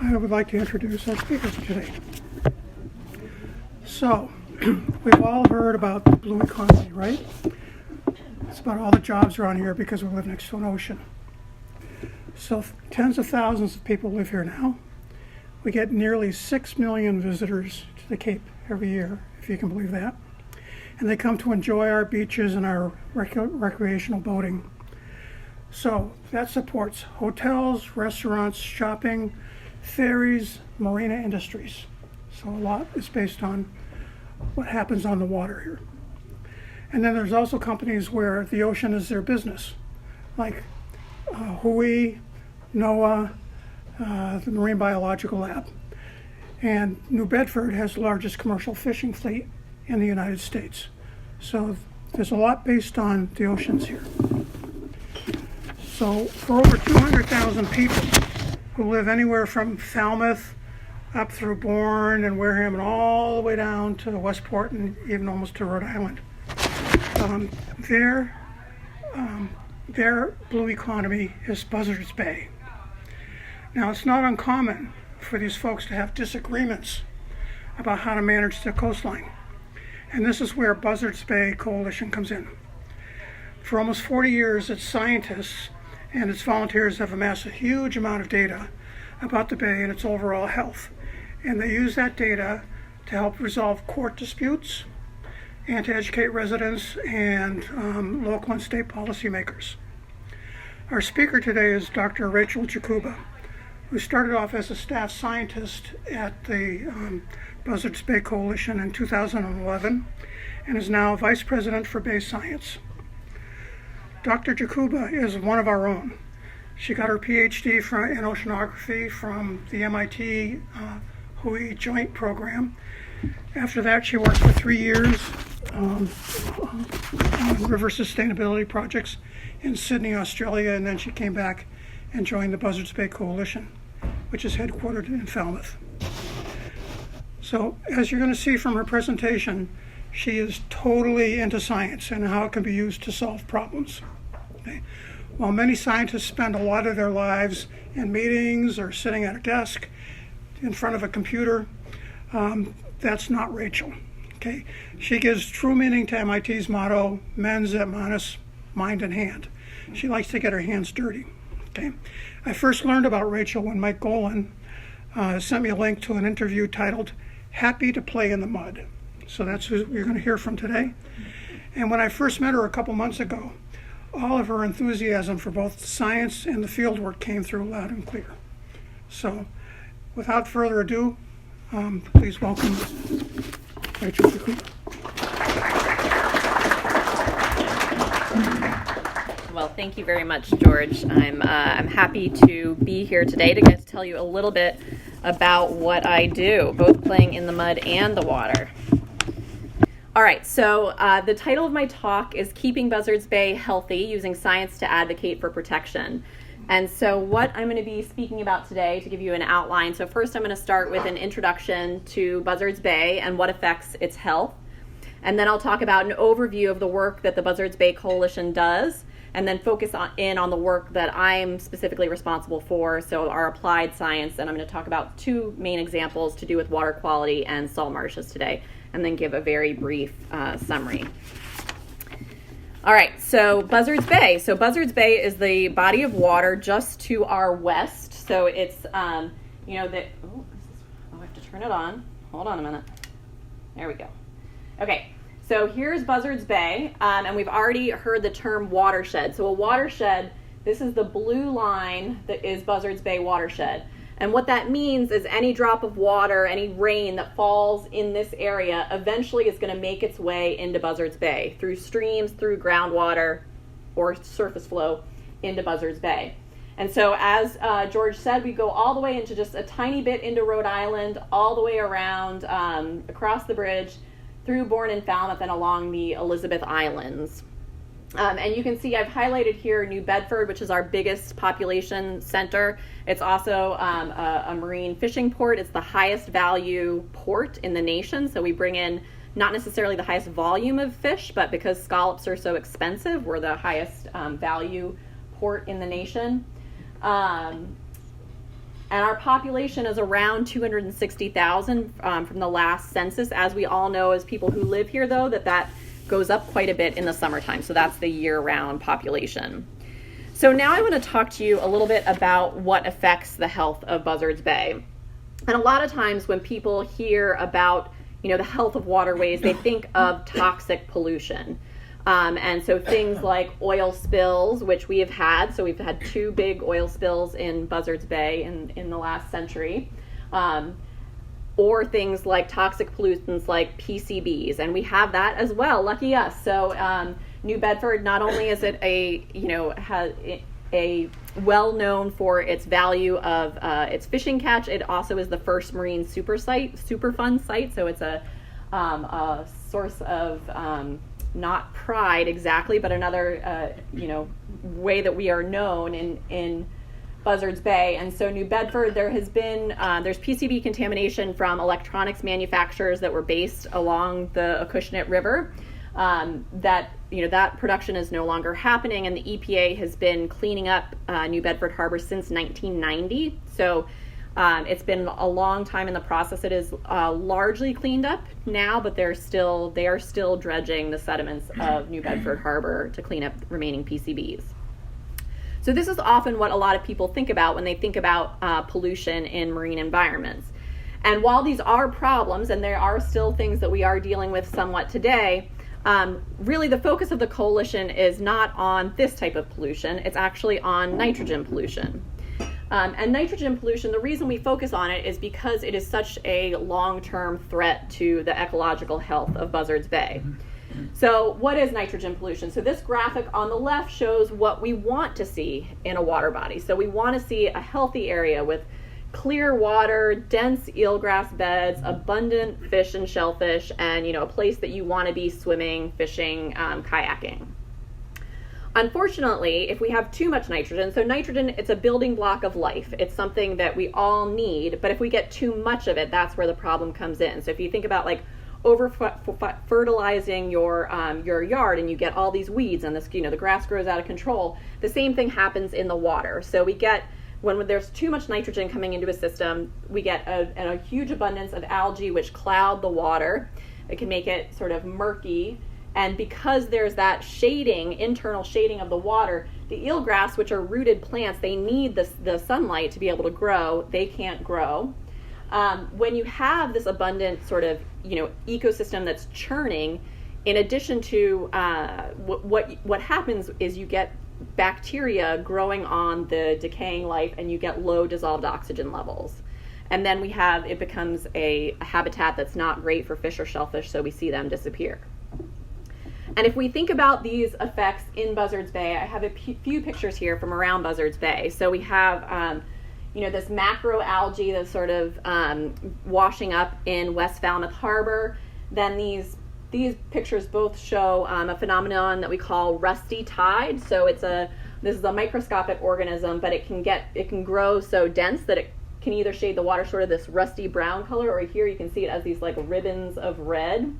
I would like to introduce our speaker for today. So, we've all heard about the blue economy, right? It's about all the jobs around here because we live next to an ocean. So tens of thousands of people live here now. We get nearly 6 million visitors to the Cape every year, if you can believe that. And they come to enjoy our beaches and our recreational boating. So that supports hotels, restaurants, shopping, ferries, marina industries. So a lot is based on what happens on the water here. And then there's also companies where the ocean is their business, like Hui, NOAA, the Marine Biological Lab. And New Bedford has the largest commercial fishing fleet in the United States. So there's a lot based on the oceans here. So for over 200,000 people who live anywhere from Falmouth up through Bourne and Wareham and all the way down to Westport and even almost to Rhode Island, their blue economy is Buzzards Bay. Now, it's not uncommon for these folks to have disagreements about how to manage the coastline. And this is where Buzzards Bay Coalition comes in. For almost 40 years, its scientists and its volunteers have amassed a huge amount of data about the bay and its overall health. And they use that data to help resolve court disputes and to educate residents and local and state policymakers. Our speaker today is Dr. W Jakuba, who started off as a staff scientist at the Buzzards Bay Coalition in 2011 and is now Vice President for Bay Science. Dr. Jakuba is one of our own. She got her PhD in oceanography from the MIT Hui Joint Program. After that, she worked for 3 years on river sustainability projects in Sydney, Australia, and then she came back and joined the Buzzards Bay Coalition, which is headquartered in Falmouth. So, as you're going to see from her presentation, she is totally into science and how it can be used to solve problems. Okay? While many scientists spend a lot of their lives in meetings or sitting at a desk in front of a computer, that's not Rachel. Okay? She gives true meaning to MIT's motto, mens et manus, mind and hand. She likes to get her hands dirty. Okay? I first learned about Rachel when Mike Golan sent me a link to an interview titled Happy to Play in the Mud. So that's who you're going to hear from today. And when I first met her a couple months ago, all of her enthusiasm for both science and the fieldwork came through loud and clear. So without further ado, please welcome Rachel Jakuba. Well, thank you very much, George. I'm happy to be here today to get to tell you a little bit about what I do, both playing in the mud and the water. All right, so the title of my talk is Keeping Buzzards Bay Healthy, Using Science to Advocate for Protection. And so what I'm going to be speaking about today, to give you an outline, so first I'm going to start with an introduction to Buzzards Bay and what affects its health. And then I'll talk about an overview of the work that the Buzzards Bay Coalition does, and then focus in on the work that I'm specifically responsible for, so our applied science. And I'm going to talk about two main examples to do with water quality and salt marshes today, and then give a very brief summary. All right, so Buzzards Bay. So Buzzards Bay is the body of water just to our west. So it's, I have to turn it on. Hold on a minute. There we go. Okay, so here's Buzzards Bay, and we've already heard the term watershed. So a watershed, this is the blue line that is Buzzards Bay watershed. And what that means is any drop of water, any rain that falls in this area eventually is going to make its way into Buzzards Bay through streams, through groundwater, or surface flow into Buzzards Bay. And so as George said, we go all the way into just a tiny bit into Rhode Island, all the way around across the bridge, through Bourne and Falmouth and along the Elizabeth Islands. And you can see I've highlighted here New Bedford, which is our biggest population center. It's also a marine fishing port. It's the highest value port in the nation. So we bring in not necessarily the highest volume of fish, but because scallops are so expensive, we're the highest value port in the nation. And our population is around 260,000 from the last census. As we all know, as people who live here, though, that goes up quite a bit in the summertime. So that's the year-round population. So now I want to talk to you a little bit about what affects the health of Buzzards Bay. And a lot of times when people hear about, the health of waterways, they think of toxic pollution. And so things like oil spills, which we have had. So we've had 2 big oil spills in Buzzards Bay in the last century. Or things like toxic pollutants like PCBs. And we have that as well, lucky us. So New Bedford, not only is it has a well-known for its value of its fishing catch, it also is the first marine Superfund site. So it's a source of not pride exactly, but another way that we are known in Buzzards Bay. And so New Bedford, there has been there's PCB contamination from electronics manufacturers that were based along the Acushnet River. That production is no longer happening, and the EPA has been cleaning up New Bedford Harbor since 1990. So it's been a long time in the process. It is largely cleaned up now, but they are still dredging the sediments of New Bedford Harbor to clean up the remaining PCBs. So this is often what a lot of people think about when they think about pollution in marine environments. And while these are problems, and there are still things that we are dealing with somewhat today, really the focus of the coalition is not on this type of pollution. It's actually on nitrogen pollution. And nitrogen pollution, the reason we focus on it is because it is such a long-term threat to the ecological health of Buzzards Bay. So what is nitrogen pollution? So this graphic on the left shows what we want to see in a water body. So we want to see a healthy area with clear water, dense eelgrass beds, abundant fish and shellfish, and a place that you want to be swimming, fishing, kayaking. Unfortunately, if we have too much nitrogen, so nitrogen, it's a building block of life. It's something that we all need, but if we get too much of it, that's where the problem comes in. So if you think about like over fertilizing your yard and you get all these weeds and this, the grass grows out of control, the same thing happens in the water. So we get, when there's too much nitrogen coming into a system, we get a huge abundance of algae which cloud the water. It can make it sort of murky. And because there's that internal shading of the water, the eelgrass, which are rooted plants, they need the sunlight to be able to grow. They can't grow. When you have this abundant sort of, ecosystem that's churning, in addition to what happens is you get bacteria growing on the decaying life, and you get low dissolved oxygen levels. And then it becomes a habitat that's not great for fish or shellfish, so we see them disappear. And if we think about these effects in Buzzards Bay, I have a few pictures here from around Buzzards Bay. So we have, this macro algae that's sort of washing up in West Falmouth Harbor. Then these pictures both show a phenomenon that we call rusty tide. So this is a microscopic organism, but it can grow so dense that it can either shade the water sort of this rusty brown color, or here you can see it as these like ribbons of red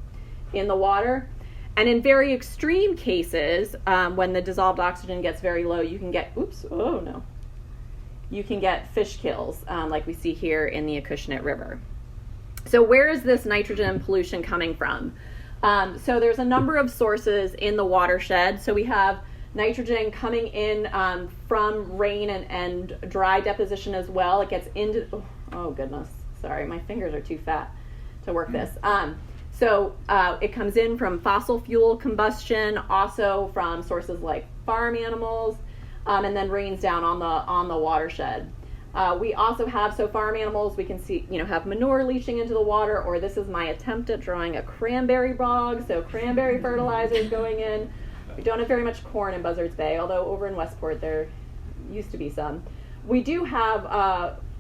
in the water. And in very extreme cases, when the dissolved oxygen gets very low, you can get, you can get fish kills, like we see here in the Acushnet River. So where is this nitrogen pollution coming from? So there's a number of sources in the watershed. So we have nitrogen coming in from rain and dry deposition as well. It gets into, oh goodness, sorry, my fingers are too fat to work this. So it comes in from fossil fuel combustion, also from sources like farm animals, and then rains down on the watershed. We also have, so farm animals, we can see, have manure leaching into the water, or this is my attempt at drawing a cranberry bog, so cranberry fertilizers going in. We don't have very much corn in Buzzards Bay, although over in Westport there used to be some. We do have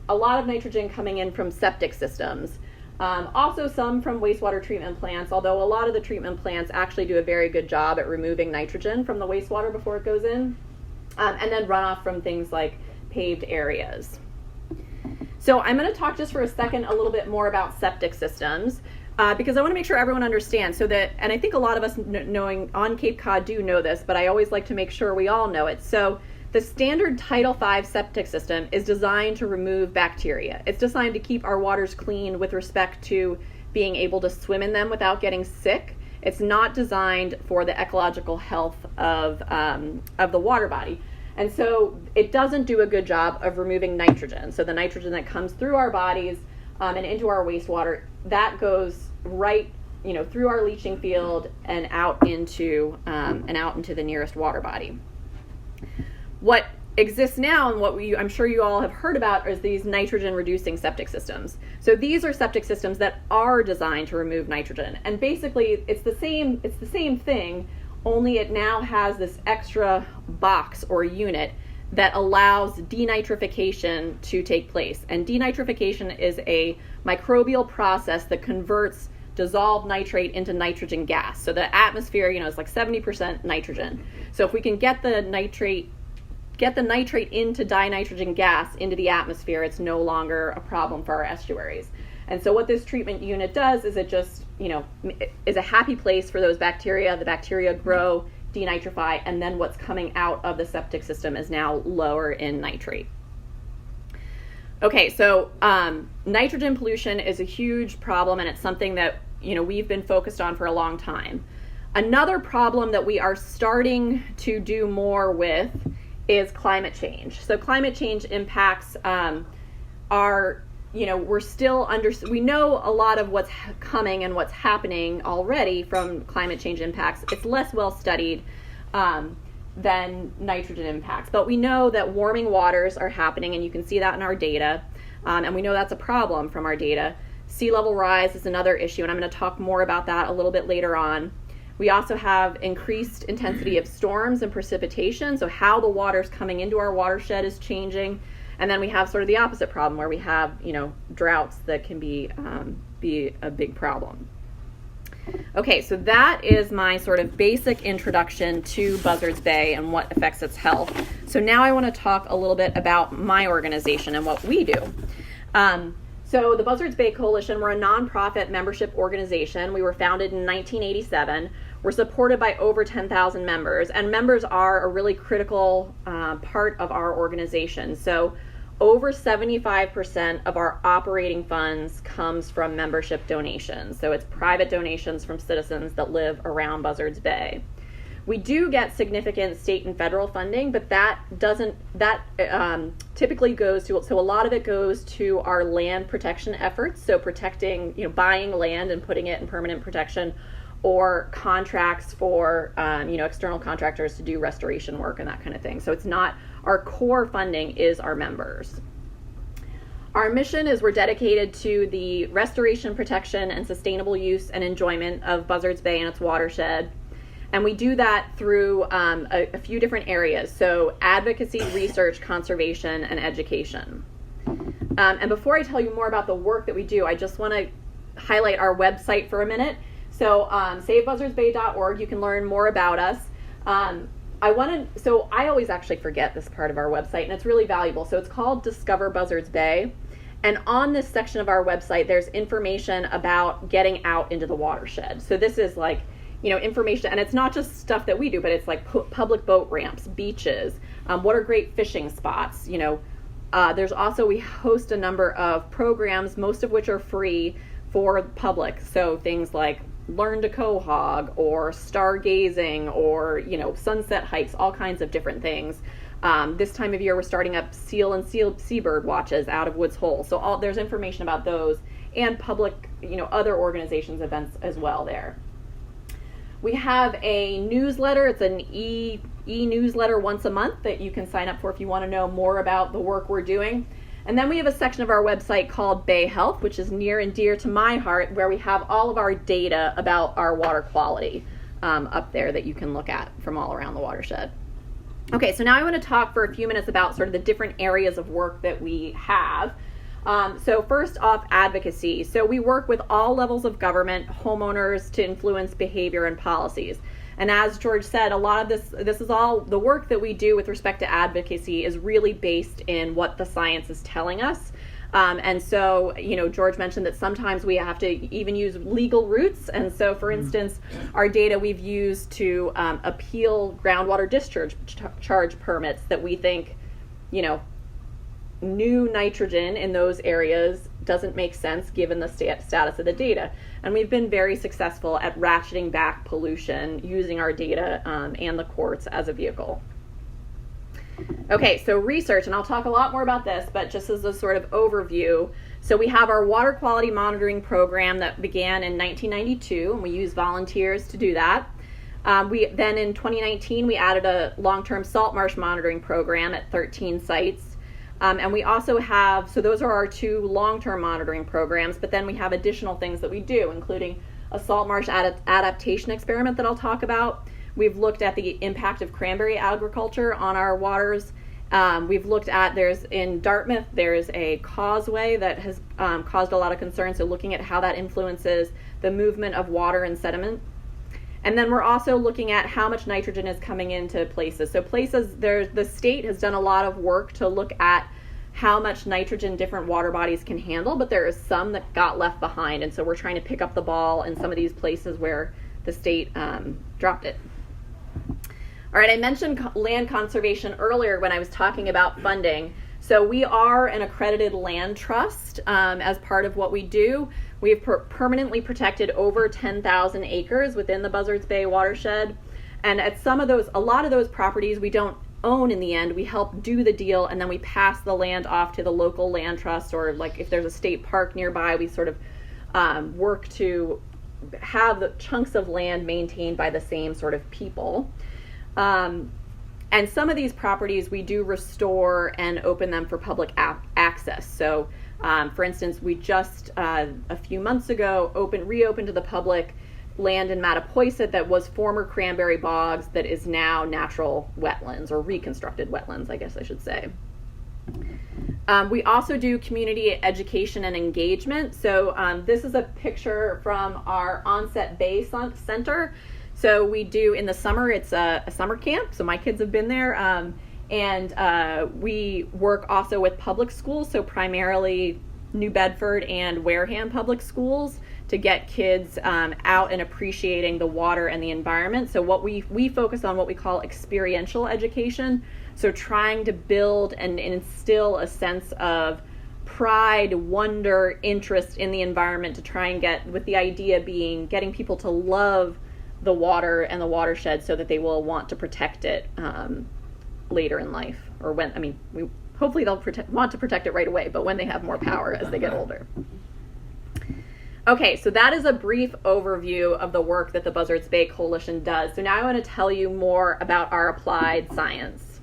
a lot of nitrogen coming in from septic systems. Also some from wastewater treatment plants, although a lot of the treatment plants actually do a very good job at removing nitrogen from the wastewater before it goes in, and then runoff from things like paved areas. So I'm going to talk just for a second a little bit more about septic systems, because I want to make sure everyone understands, so that, and I think a lot of us knowing on Cape Cod do know this, but I always like to make sure we all know it. So The standard Title V septic system is designed to remove bacteria. It's designed to keep our waters clean with respect to being able to swim in them without getting sick. It's not designed for the ecological health of the water body. And so it doesn't do a good job of removing nitrogen. So the nitrogen that comes through our bodies and into our wastewater, that goes right, through our leaching field and out into the nearest water body. What exists now and what I'm sure you all have heard about is these nitrogen reducing septic systems. So these are septic systems that are designed to remove nitrogen. And basically it's the same thing, only it now has this extra box or unit that allows denitrification to take place. And denitrification is a microbial process that converts dissolved nitrate into nitrogen gas. So the atmosphere, is like 70% nitrogen. So if we can get the nitrate into dinitrogen gas into the atmosphere, it's no longer a problem for our estuaries. And so what this treatment unit does is it just, is a happy place for those bacteria. The bacteria grow, denitrify, and then what's coming out of the septic system is now lower in nitrate. Okay, so nitrogen pollution is a huge problem, and it's something that, we've been focused on for a long time. Another problem that we are starting to do more with is climate change. So climate change impacts we know a lot of what's coming and what's happening already from climate change impacts. It's less well studied than nitrogen impacts, but we know that warming waters are happening, and you can see that in our data, and we know that's a problem from our data. Sea level rise is another issue, and I'm going to talk more about that a little bit later on. We also have increased intensity of storms and precipitation, so how the water's coming into our watershed is changing. And then we have sort of the opposite problem where we have, droughts that can be a big problem. Okay, so that is my sort of basic introduction to Buzzards Bay and what affects its health. So now I want to talk a little bit about my organization and what we do. So the Buzzards Bay Coalition, we're a nonprofit membership organization. We were founded in 1987. We're supported by over 10,000 members, and members are a really critical part of our organization. So over 75% of our operating funds comes from membership donations. So it's private donations from citizens that live around Buzzards Bay. We do get significant state and federal funding, but that typically goes to, so a lot of it goes to our land protection efforts. So protecting, buying land and putting it in permanent protection, or contracts for, external contractors to do restoration work and that kind of thing. So it's not, our core funding is our members. Our mission is we're dedicated to the restoration, protection, and sustainable use and enjoyment of Buzzards Bay and its watershed. And we do that through a few different areas. So advocacy, research, conservation, and education. And before I tell you more about the work that we do, I just want to highlight our website for a minute. So savebuzzardsbay.org, you can learn more about us. I always actually forget this part of our website, and it's really valuable. So it's called Discover Buzzards Bay. And on this section of our website, there's information about getting out into the watershed. So this is like, information, and it's not just stuff that we do, but it's like public boat ramps, beaches, what are great fishing spots. There's also, we host a number of programs, most of which are free for the public. So things like learn to quahog or stargazing or, sunset hikes, all kinds of different things. This time of year, we're starting up seal and seabird watches out of Woods Hole. So there's information about those and public, other organizations' events as well there. We have a newsletter. It's an e-newsletter once a month that you can sign up for if you want to know more about the work we're doing. And then we have a section of our website called Bay Health, which is near and dear to my heart, where we have all of our data about our water quality up there that you can look at from all around the watershed. Okay, so now I want to talk for a few minutes about sort of the different areas of work that we have. So first off, advocacy. So we work with all levels of government, homeowners, to influence behavior and policies. And as George said, a lot of this is all the work that we do with respect to advocacy is really based in what the science is telling us. And so, George mentioned that sometimes we have to even use legal routes. And so, for instance, our data we've used to appeal groundwater discharge permits that we think, new nitrogen in those areas doesn't make sense given the status of the data. And we've been very successful at ratcheting back pollution using our data and the courts as a vehicle. Okay, so research, and I'll talk a lot more about this, but just as a sort of overview. So we have our water quality monitoring program that began in 1992, and we use volunteers to do that. Then in 2019, we added a long-term salt marsh monitoring program at 13 sites. And we also have, so those are our 2 long-term monitoring programs, but then we have additional things that we do, including a salt marsh adaptation experiment that I'll talk about. We've looked at the impact of cranberry agriculture on our waters. We've looked at, in Dartmouth, there's a causeway that has caused a lot of concern, so looking at how that influences the movement of water and sediment. And then we're also looking at how much nitrogen is coming into places. So the state has done a lot of work to look at how much nitrogen different water bodies can handle, but there is some that got left behind. And so we're trying to pick up the ball in some of these places where the state dropped it. All right, I mentioned land conservation earlier when I was talking about funding. So we are an accredited land trust as part of what we do. We've permanently protected over 10,000 acres within the Buzzards Bay watershed. And at a lot of those properties we don't own in the end. We help do the deal, and then we pass the land off to the local land trust, or like if there's a state park nearby, we sort of work to have the chunks of land maintained by the same sort of people. And some of these properties we do restore and open them for public access. So for instance, we just a few months ago reopened to the public land in Mattapoisett that was former cranberry bogs that is now natural wetlands, or reconstructed wetlands, I guess I should say. We also do community education and engagement. So this is a picture from our Onset Bay Center. So we do, in the summer, it's a summer camp. So my kids have been there. And we work also with public schools, so primarily New Bedford and Wareham public schools, to get kids out and appreciating the water and the environment. So what we focus on what we call experiential education. So trying to build and instill a sense of pride, wonder, interest in the environment, to try and get, with the idea being getting people to love the water and the watershed so that they will want to protect it later in life, or hopefully they'll want to protect it right away, but when they have more power as they get older. Okay, so that is a brief overview of the work that the Buzzards Bay Coalition does. So now I want to tell you more about our applied science.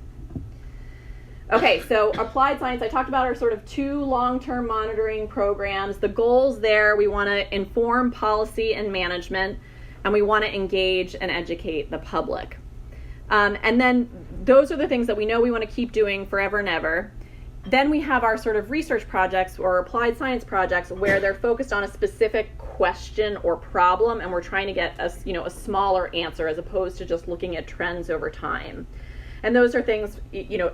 Okay, so applied science, I talked about our sort of 2 long-term monitoring programs. The goals there, we want to inform policy and management, and we want to engage and educate the public. And then those are the things that we know we want to keep doing forever and ever. Then we have our sort of research projects or applied science projects where they're focused on a specific question or problem, and we're trying to get a smaller answer as opposed to just looking at trends over time. And those are things,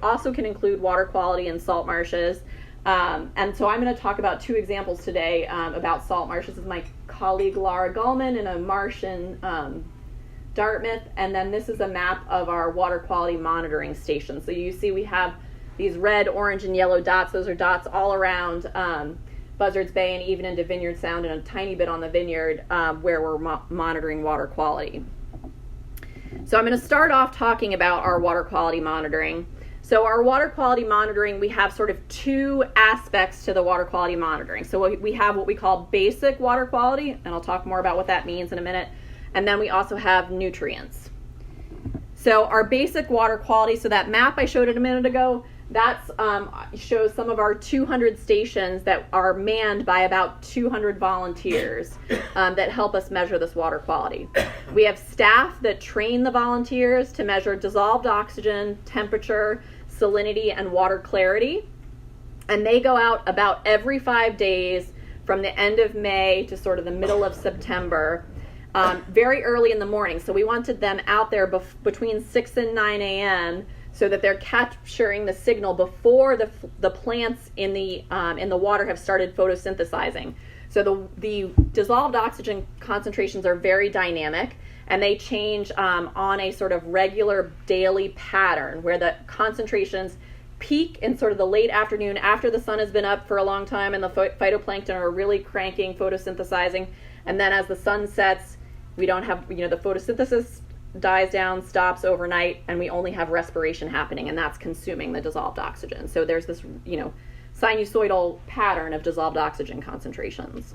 also can include water quality and salt marshes. And so I'm going to talk about 2 examples today about salt marshes with my colleague Laura Gullman in a marsh in Dartmouth, and then this is a map of our water quality monitoring station. So you see we have these red, orange, and yellow dots. Those are dots all around Buzzards Bay and even into Vineyard Sound and a tiny bit on the Vineyard where we're monitoring water quality. So I'm going to start off talking about our water quality monitoring. So our water quality monitoring, we have sort of 2 aspects to the water quality monitoring. So we have what we call basic water quality, and I'll talk more about what that means in a minute. And then we also have nutrients. So our basic water quality, so that map I showed it a minute ago, that shows some of our 200 stations that are manned by about 200 volunteers that help us measure this water quality. We have staff that train the volunteers to measure dissolved oxygen, temperature, salinity, and water clarity. And they go out about every 5 days from the end of May to sort of the middle of September, very early in the morning. So we wanted them out there between 6 and 9 a.m. so that they're capturing the signal before the plants in the water have started photosynthesizing. So the dissolved oxygen concentrations are very dynamic, and they change on a sort of regular daily pattern where the concentrations peak in sort of the late afternoon after the sun has been up for a long time and the phytoplankton are really cranking, photosynthesizing. And then as the sun sets, we don't have, the photosynthesis dies down, stops overnight, and we only have respiration happening, and that's consuming the dissolved oxygen. So there's this, sinusoidal pattern of dissolved oxygen concentrations.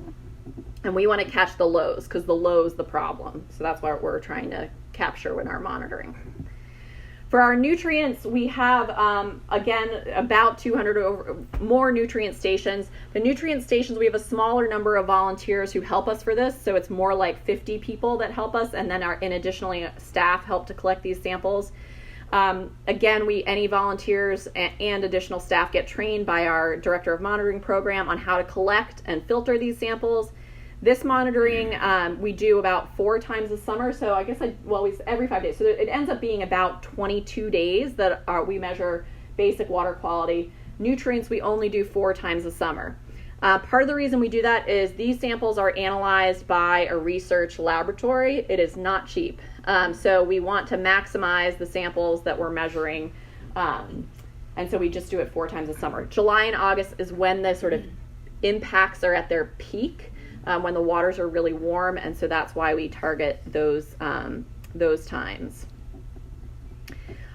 And we want to catch the lows, because the low's the problem. So that's what we're trying to capture with our monitoring. For our nutrients, we have, again, about 200 or more nutrient stations. The nutrient stations, we have a smaller number of volunteers who help us for this, so it's more like 50 people that help us, and then additionally staff help to collect these samples. Again, any volunteers and additional staff get trained by our Director of Monitoring program on how to collect and filter these samples. This monitoring we do about 4 times a summer, so I guess every 5 days. So it ends up being about 22 days that we measure basic water quality. Nutrients we only do 4 times a summer. Part of the reason we do that is these samples are analyzed by a research laboratory. It is not cheap. So we want to maximize the samples that we're measuring, and so we just do it 4 times a summer. July and August is when the sort of impacts are at their peak. When the waters are really warm, and so that's why we target those times.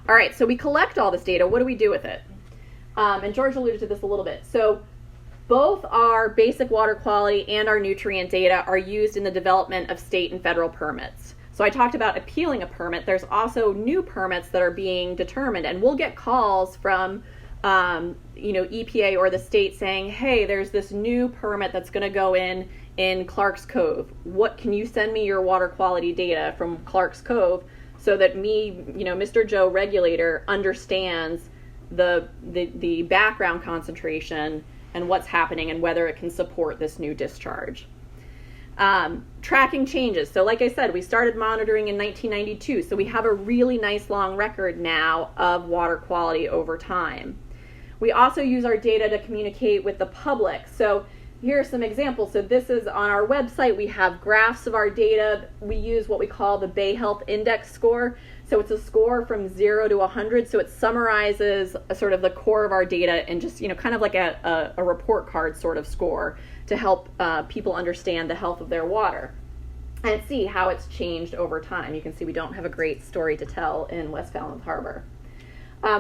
All right, so we collect all this data. What do we do with it? And George alluded to this a little bit. So both our basic water quality and our nutrient data are used in the development of state and federal permits. So I talked about appealing a permit. There's also new permits that are being determined, and we'll get calls from EPA or the state saying, hey, there's this new permit that's going to go in Clark's Cove. What can you send me your water quality data from Clark's Cove so that me, Mr. Joe regulator, understands the background concentration and what's happening and whether it can support this new discharge. Tracking changes. So like I said, we started monitoring in 1992, so we have a really nice long record now of water quality over time. We also use our data to communicate with the public. So here are some examples. So this is on our website. We have graphs of our data. We use what we call the Bay Health Index score. So it's a score from 0 to 100. So it summarizes sort of the core of our data and just, kind of like a report card sort of score to help people understand the health of their water and see how it's changed over time. You can see we don't have a great story to tell in West Falmouth Harbor.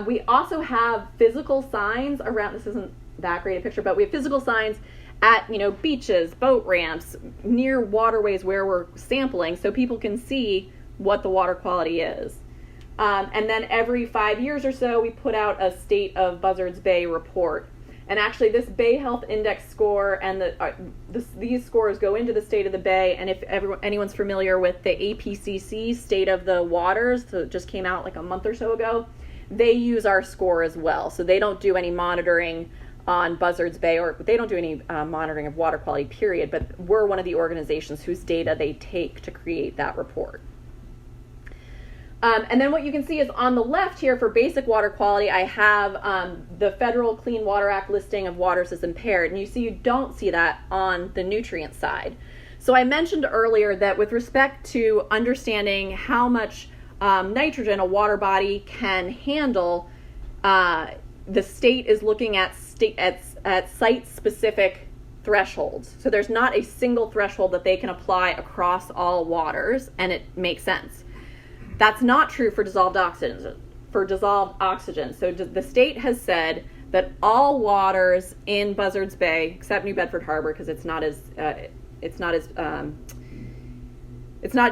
We also have physical signs around, this isn't that great a picture, but we have physical signs at beaches, boat ramps, near waterways where we're sampling, so people can see what the water quality is. And then every 5 years or so, we put out a State of Buzzards Bay report. And actually, this Bay Health Index score and these scores go into the State of the Bay. And if anyone's familiar with the APCC State of the Waters, so it just came out like a month or so ago, they use our score as well. So they don't do any monitoring on Buzzards Bay, or they don't do any monitoring of water quality, period, but we're one of the organizations whose data they take to create that report. And then what you can see is on the left here for basic water quality, I have the Federal Clean Water Act listing of waters as impaired, and you don't see that on the nutrient side. So I mentioned earlier that with respect to understanding how much nitrogen a water body can handle, the state is looking at site-specific thresholds. So there's not a single threshold that they can apply across all waters, and it makes sense. That's not true for dissolved oxygen. So the state has said that all waters in Buzzards Bay, except New Bedford Harbor, because it's not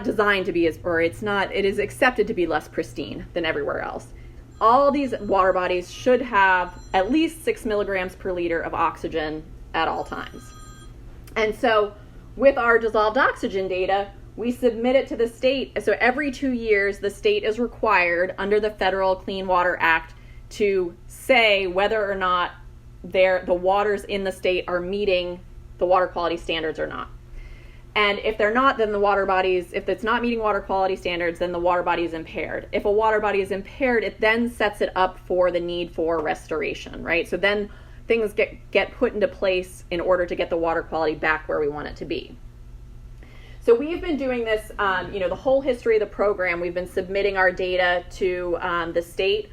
designed to be it is accepted to be less pristine than everywhere else. All these water bodies should have at least 6 milligrams per liter of oxygen at all times. And so with our dissolved oxygen data, we submit it to the state. So every 2 years, the state is required under the Federal Clean Water Act to say whether or not the waters in the state are meeting the water quality standards or not. And if they're not, then if it's not meeting water quality standards, then the water body is impaired. If a water body is impaired, it then sets it up for the need for restoration, right? So then things get put into place in order to get the water quality back where we want it to be. So we've been doing this, the whole history of the program. We've been submitting our data to the state.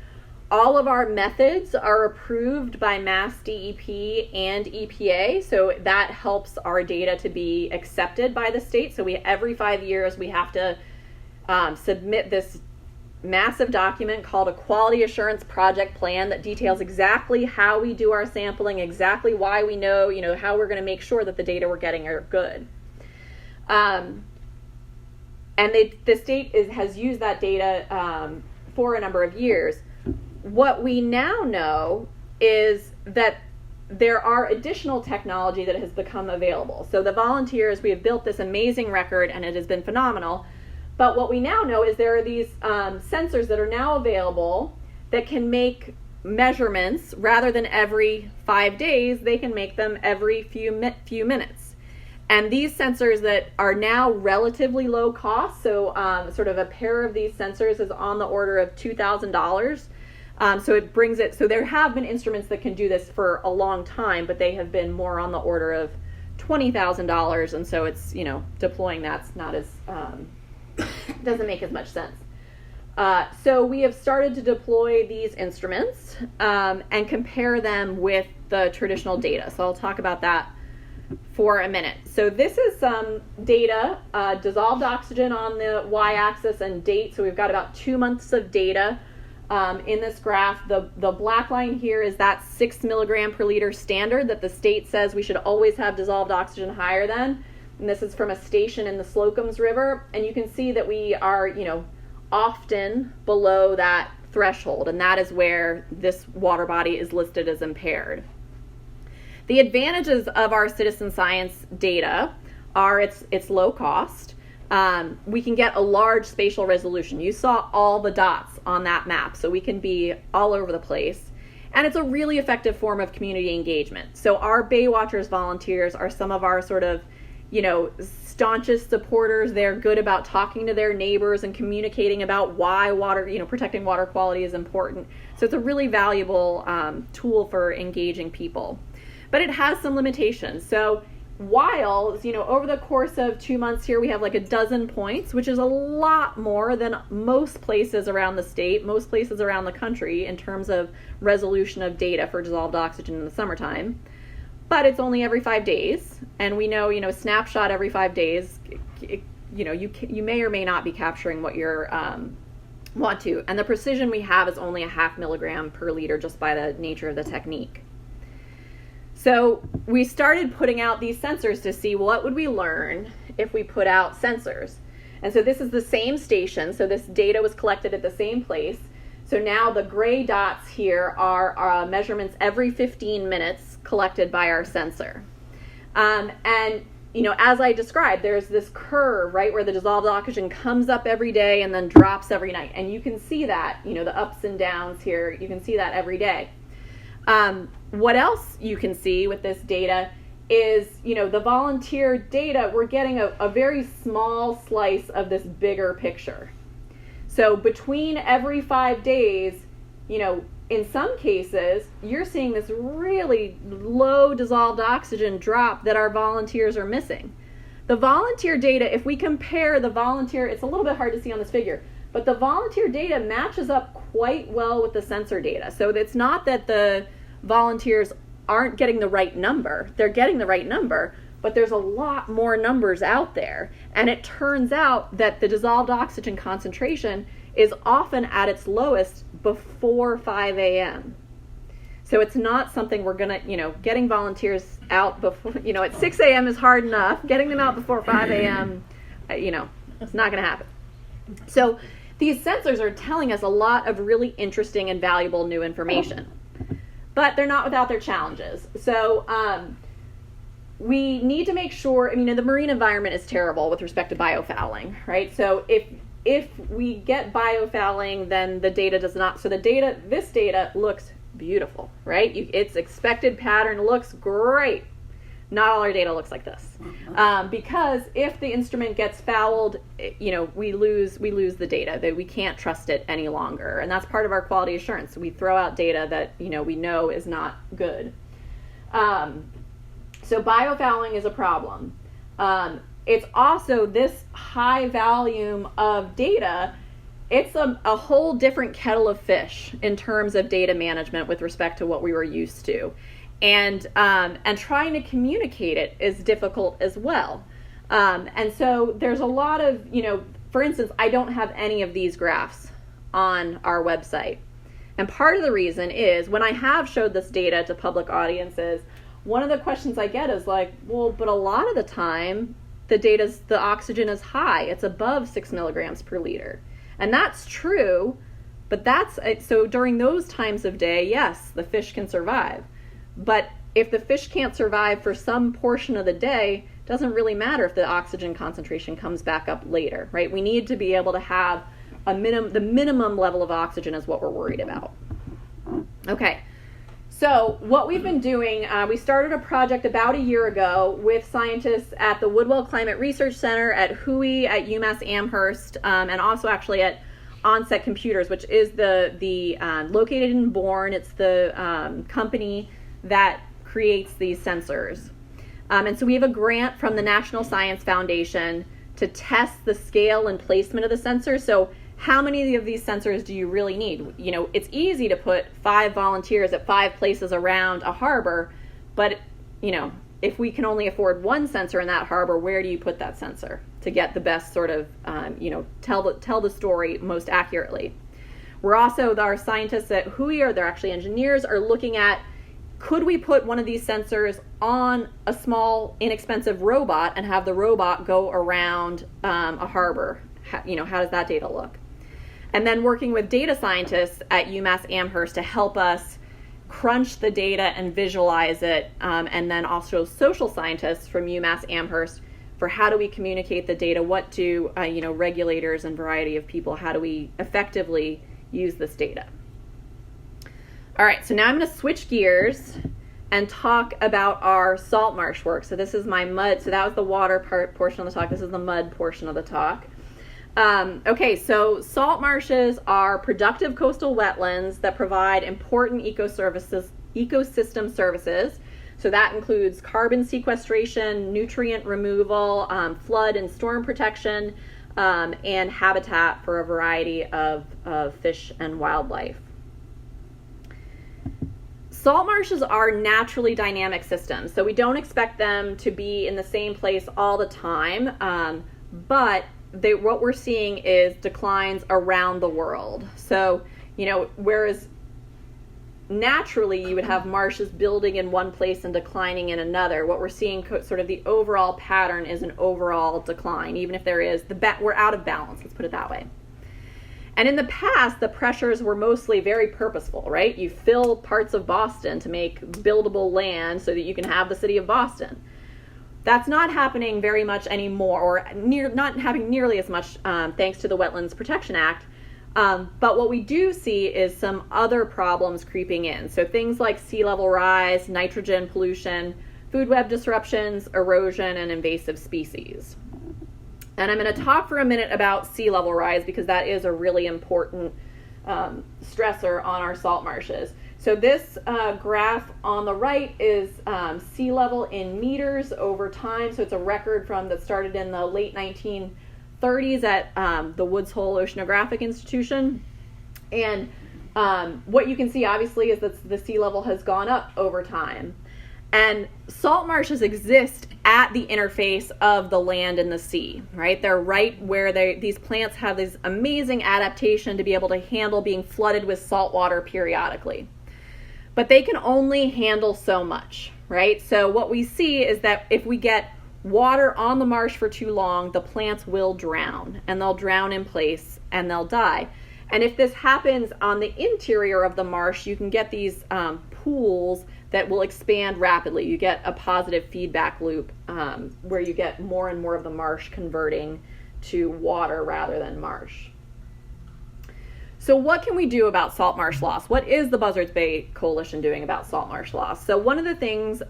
All of our methods are approved by Mass DEP and EPA, so that helps our data to be accepted by the state. So every 5 years we have to submit this massive document called a Quality Assurance Project Plan that details exactly how we do our sampling, exactly why we know, how we're going to make sure that the data we're getting are good. And the state has used that data for a number of years. What we now know is that there are additional technology that has become available. So the volunteers, we have built this amazing record and it has been phenomenal. But what we now know is there are these sensors that are now available that can make measurements rather than every 5 days, they can make them every few minutes. And these sensors that are now relatively low cost, so sort of a pair of these sensors is on the order of $2,000. So it brings it, so there have been instruments that can do this for a long time, but they have been more on the order of $20,000. And so it's, deploying that's not as, doesn't make as much sense. So we have started to deploy these instruments and compare them with the traditional data. So I'll talk about that for a minute. So this is some data, dissolved oxygen on the y-axis and date. So we've got about 2 months of data in this graph. The black line here is that 6 milligram per liter standard that the state says we should always have dissolved oxygen higher than. And this is from a station in the Slocum's River. And you can see that we are, often below that threshold. And that is where this water body is listed as impaired. The advantages of our citizen science data are it's low cost. We can get a large spatial resolution. You saw all the dots on that map, so we can be all over the place. And it's a really effective form of community engagement. So our Baywatchers volunteers are some of our sort of, staunchest supporters. They're good about talking to their neighbors and communicating about why protecting water quality is important. So it's a really valuable tool for engaging people. But it has some limitations. So while, over the course of 2 months here, we have like a dozen points, which is a lot more than most places around the state, most places around the country in terms of resolution of data for dissolved oxygen in the summertime. But it's only every 5 days. And we know, snapshot every 5 days, you may or may not be capturing what you're want to. And the precision we have is only a 0.5 milligram per liter just by the nature of the technique. So we started putting out these sensors to see what would we learn if we put out sensors. And so this is the same station. So this data was collected at the same place. So now the gray dots here are measurements every 15 minutes collected by our sensor. And as I described, there's this curve, right, where the dissolved oxygen comes up every day and then drops every night. And you can see that, the ups and downs here, you can see that every day. What else you can see with this data is, the volunteer data, we're getting a very small slice of this bigger picture. So between every 5 days, in some cases, you're seeing this really low dissolved oxygen drop that our volunteers are missing. The volunteer data, if we compare the volunteer, it's a little bit hard to see on this figure, but the volunteer data matches up quite well with the sensor data. So it's not that the volunteers aren't getting the right number. They're getting the right number, but there's a lot more numbers out there. And it turns out that the dissolved oxygen concentration is often at its lowest before 5 a.m. So it's not something we're going to, getting volunteers out before, at 6 a.m. is hard enough. Getting them out before 5 a.m., it's not going to happen. So these sensors are telling us a lot of really interesting and valuable new information. But they're not without their challenges. So we need to make sure, the marine environment is terrible with respect to biofouling, right? So if we get biofouling, then the data does not. So this data looks beautiful, right? Its expected pattern looks great. Not all our data looks like this, because if the instrument gets fouled, we lose the data, that we can't trust it any longer, and that's part of our quality assurance. We throw out data that we know is not good. So biofouling is a problem. It's also this high volume of data. It's a whole different kettle of fish in terms of data management with respect to what we were used to. And trying to communicate it is difficult as well. And so there's a lot of, for instance, I don't have any of these graphs on our website. And part of the reason is when I have showed this data to public audiences, one of the questions I get is like, well, but a lot of the time the oxygen is high. It's above 6 milligrams per liter. And that's true, but so during those times of day, yes, the fish can survive. But if the fish can't survive for some portion of the day, it doesn't really matter if the oxygen concentration comes back up later, right? We need to be able to have the minimum level of oxygen is what we're worried about. Okay, so what we've been doing, we started a project about a year ago with scientists at the Woodwell Climate Research Center, at WHOI, at UMass Amherst, and also actually at Onset Computers, which is the located in Bourne. It's the company that creates these sensors. And so we have a grant from the National Science Foundation to test the scale and placement of the sensors. So how many of these sensors do you really need? It's easy to put 5 volunteers at 5 places around a harbor, but if we can only afford 1 sensor in that harbor, where do you put that sensor to get the best sort of, tell the story most accurately? We're also, our scientists at WHOI, they're actually engineers, are looking at, could we put one of these sensors on a small, inexpensive robot and have the robot go around a harbor? How does that data look? And then working with data scientists at UMass Amherst to help us crunch the data and visualize it, and then also social scientists from UMass Amherst for how do we communicate the data, what do regulators and variety of people, how do we effectively use this data? All right, so now I'm going to switch gears and talk about our salt marsh work. So this is my mud. So that was the water portion of the talk. This is the mud portion of the talk. Okay, so salt marshes are productive coastal wetlands that provide important ecosystem services. So that includes carbon sequestration, nutrient removal, flood and storm protection, and habitat for a variety of fish and wildlife. Salt marshes are naturally dynamic systems, so we don't expect them to be in the same place all the time, but what we're seeing is declines around the world. So, whereas naturally you would have marshes building in one place and declining in another, what we're seeing sort of the overall pattern is an overall decline, even if there is, we're out of balance, let's put it that way. And in the past, the pressures were mostly very purposeful, right? You fill parts of Boston to make buildable land so that you can have the city of Boston. That's not happening very much anymore, or not happening nearly as much thanks to the Wetlands Protection Act. But what we do see is some other problems creeping in. So things like sea level rise, nitrogen pollution, food web disruptions, erosion, and invasive species. And I'm going to talk for a minute about sea level rise because that is a really important stressor on our salt marshes. So this graph on the right is sea level in meters over time. So it's a record that started in the late 1930s at the Woods Hole Oceanographic Institution. And what you can see obviously is that the sea level has gone up over time. And salt marshes exist at the interface of the land and the sea, right? They're right where these plants have this amazing adaptation to be able to handle being flooded with salt water periodically. But they can only handle so much, right? So what we see is that if we get water on the marsh for too long, the plants will drown, and they'll drown in place and they'll die. And if this happens on the interior of the marsh, you can get these pools that will expand rapidly. You get a positive feedback loop where you get more and more of the marsh converting to water rather than marsh. So what can we do about salt marsh loss? What is the Buzzards Bay Coalition doing about salt marsh loss? So one of the things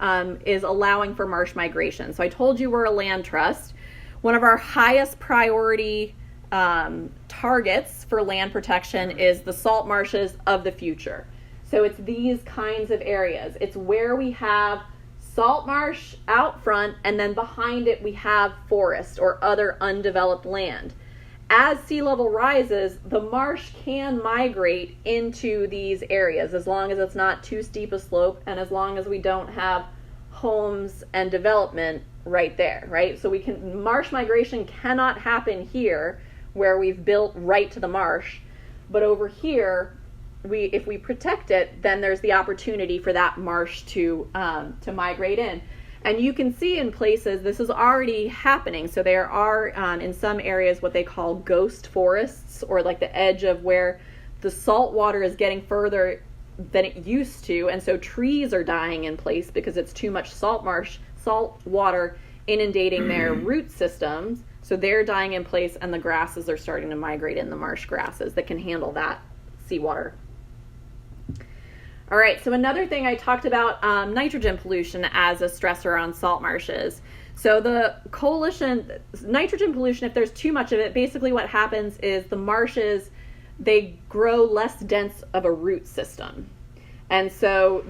is allowing for marsh migration. So I told you we're a land trust. One of our highest priority targets for land protection is the salt marshes of the future. So it's these kinds of areas. It's where we have salt marsh out front, and then behind it we have forest or other undeveloped land. As sea level rises, the marsh can migrate into these areas as long as it's not too steep a slope and as long as we don't have homes and development right there, right? So marsh migration cannot happen here where we've built right to the marsh, but over here, if we protect it, then there's the opportunity for that marsh to migrate in. And you can see in places this is already happening. So there are in some areas what they call ghost forests, or like the edge of where the salt water is getting further than it used to, and so trees are dying in place because it's too much salt water inundating their root systems. So they're dying in place, and the grasses are starting to migrate in, the marsh grasses that can handle that seawater. All right, so another thing I talked about nitrogen pollution as a stressor on salt marshes. So the coalition, nitrogen pollution, if there's too much of it, basically what happens is the marshes, they grow less dense of a root system. And so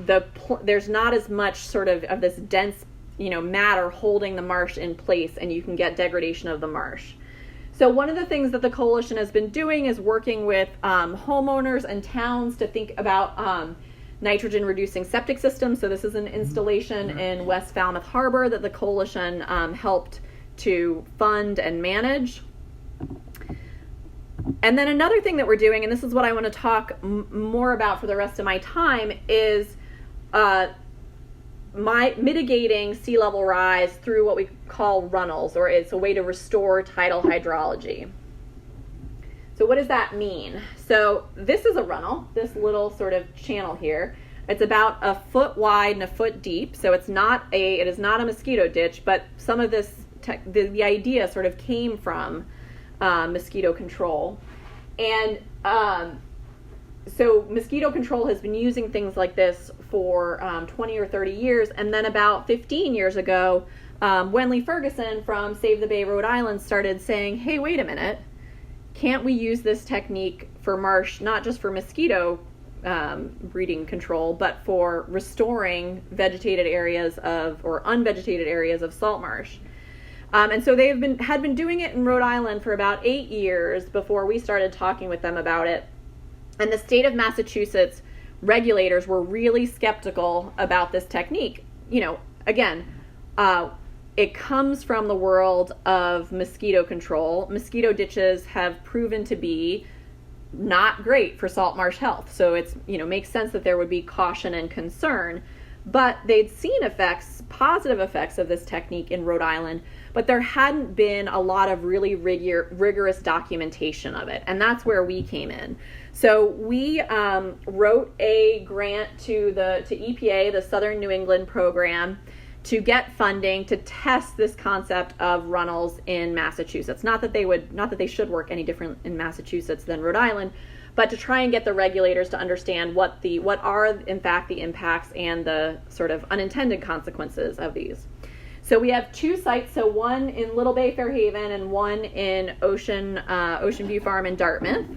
there's not as much sort of this dense, matter holding the marsh in place, and you can get degradation of the marsh. So one of the things that the coalition has been doing is working with homeowners and towns to think about nitrogen reducing septic systems. So this is an installation in West Falmouth Harbor that the coalition helped to fund and manage. And then another thing that we're doing, and this is what I want to talk more about for the rest of my time, is mitigating sea level rise through what we call runnels, or it's a way to restore tidal hydrology. So what does that mean? So this is a runnel, this little sort of channel here. It's about a foot wide and a foot deep. So it is not a mosquito ditch, but some of this, the idea sort of came from mosquito control. And so mosquito control has been using things like this for 20 or 30 years. And then about 15 years ago, Wenley Ferguson from Save the Bay, Rhode Island started saying, hey, wait a minute. Can't we use this technique for marsh, not just for mosquito breeding control, but for restoring vegetated areas or unvegetated areas of salt marsh? And so they had been doing it in Rhode Island for about 8 years before we started talking with them about it. And the state of Massachusetts regulators were really skeptical about this technique. It comes from the world of mosquito control. Mosquito ditches have proven to be not great for salt marsh health. So it's, makes sense that there would be caution and concern. But they'd seen positive effects of this technique in Rhode Island, but there hadn't been a lot of really rigorous documentation of it. And that's where we came in. So we wrote a grant to EPA, the Southern New England program, to get funding to test this concept of runnels in Massachusetts. Not that they should work any different in Massachusetts than Rhode Island, but to try and get the regulators to understand what are in fact the impacts and the sort of unintended consequences of these. So we have two sites, so one in Little Bay, Fairhaven, and one in Ocean View Farm in Dartmouth.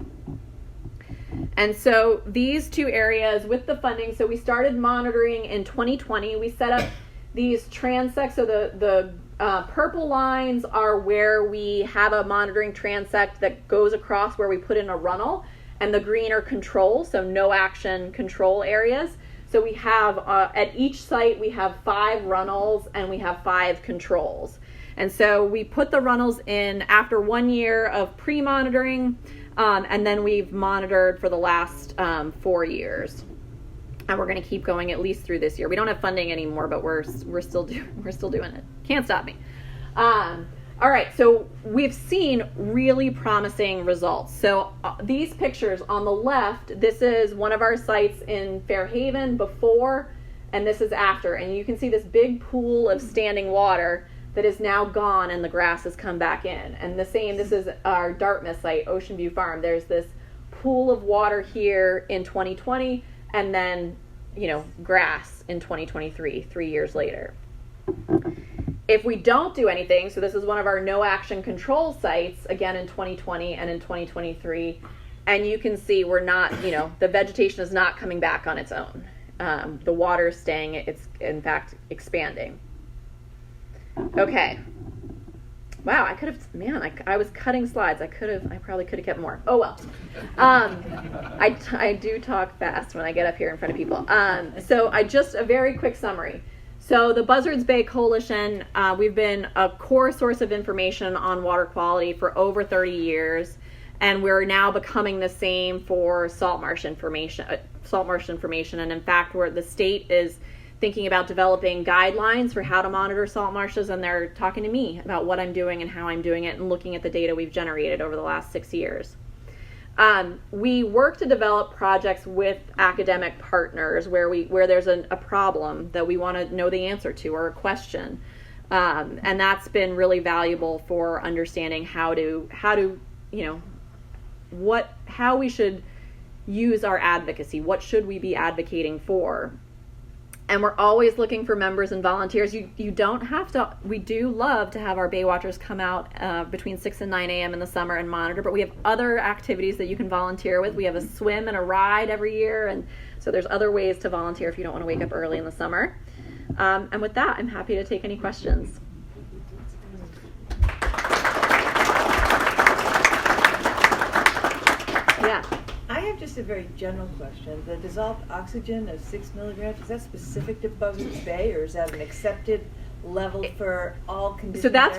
And so these two areas with the funding, so we started monitoring in 2020. We set up these transects, so the purple lines are where we have a monitoring transect that goes across where we put in a runnel, and the green are control, so no action control areas. So we have, at each site, we have 5 runnels and we have 5 controls. And so we put the runnels in after 1 year of pre-monitoring, and then we've monitored for the last 4 years. And we're going to keep going at least through this year. We don't have funding anymore, but we're still doing it. Can't stop me. All right, so we've seen really promising results. So these pictures on the left, this is one of our sites in Fairhaven before, and this is after. And you can see this big pool of standing water that is now gone, and the grass has come back in. And the same, this is our Dartmouth site, Ocean View Farm. There's this pool of water here in 2020, and then, grass in 2023, 3 years later. If we don't do anything, so this is one of our no action control sites, again in 2020 and in 2023, and you can see we're not, the vegetation is not coming back on its own. The water is staying, it's in fact expanding. Okay. Wow, I could have, I was cutting slides. I probably could have kept more. Oh well. I do talk fast when I get up here in front of people. So a very quick summary. So the Buzzards Bay Coalition, we've been a core source of information on water quality for over 30 years, and we're now becoming the same for salt marsh information. And in fact, the state is thinking about developing guidelines for how to monitor salt marshes, and they're talking to me about what I'm doing and how I'm doing it and looking at the data we've generated over the last 6 years. We work to develop projects with academic partners where there's a problem that we want to know the answer to, or a question, and that's been really valuable for understanding how we should use our advocacy. What should we be advocating for? And we're always looking for members and volunteers. You don't have to, we do love to have our Bay Watchers come out between 6 and 9 a.m. in the summer and monitor, but we have other activities that you can volunteer with. We have a swim and a ride every year, and so there's other ways to volunteer if you don't want to wake up early in the summer. And with that, I'm happy to take any questions. Yeah. I have just a very general question. The dissolved oxygen of 6 milligrams, is that specific to Buzzards Bay, or is that an accepted level for all conditions? So that's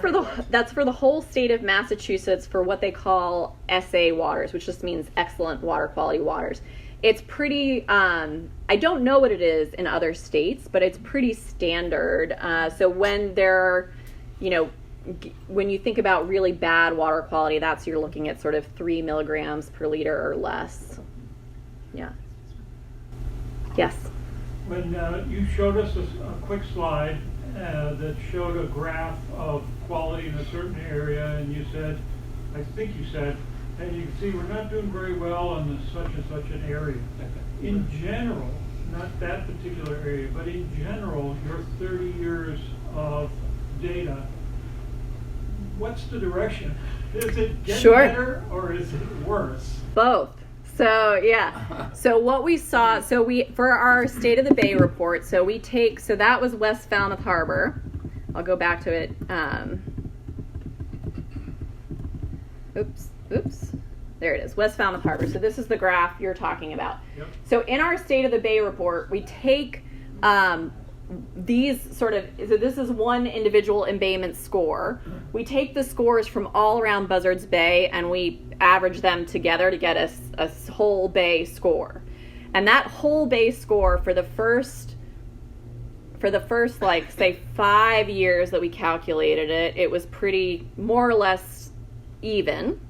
for the whole state of Massachusetts for what they call SA waters, which just means excellent water quality waters. It's pretty, I don't know what it is in other states, but it's pretty standard. So when when you think about really bad water quality, you're looking at sort of 3 milligrams per liter or less. Yeah. Yes. When you showed us a quick slide that showed a graph of quality in a certain area, and you said, and you can see we're not doing very well in such and such an area. In general, not that particular area, but in general, your 30 years of data, what's the direction? Is it getting better or is it worse? Both. So yeah. So what we saw, for our State of the Bay report, so that was West Falmouth Harbor. I'll go back to it. Oops. There it is, West Falmouth Harbor. So this is the graph you're talking about. Yep. So in our State of the Bay report, we take this is one individual embayment score. We take the scores from all around Buzzards Bay and we average them together to get a whole bay score. And that whole bay score for the first like say 5 years that we calculated it was pretty more or less even.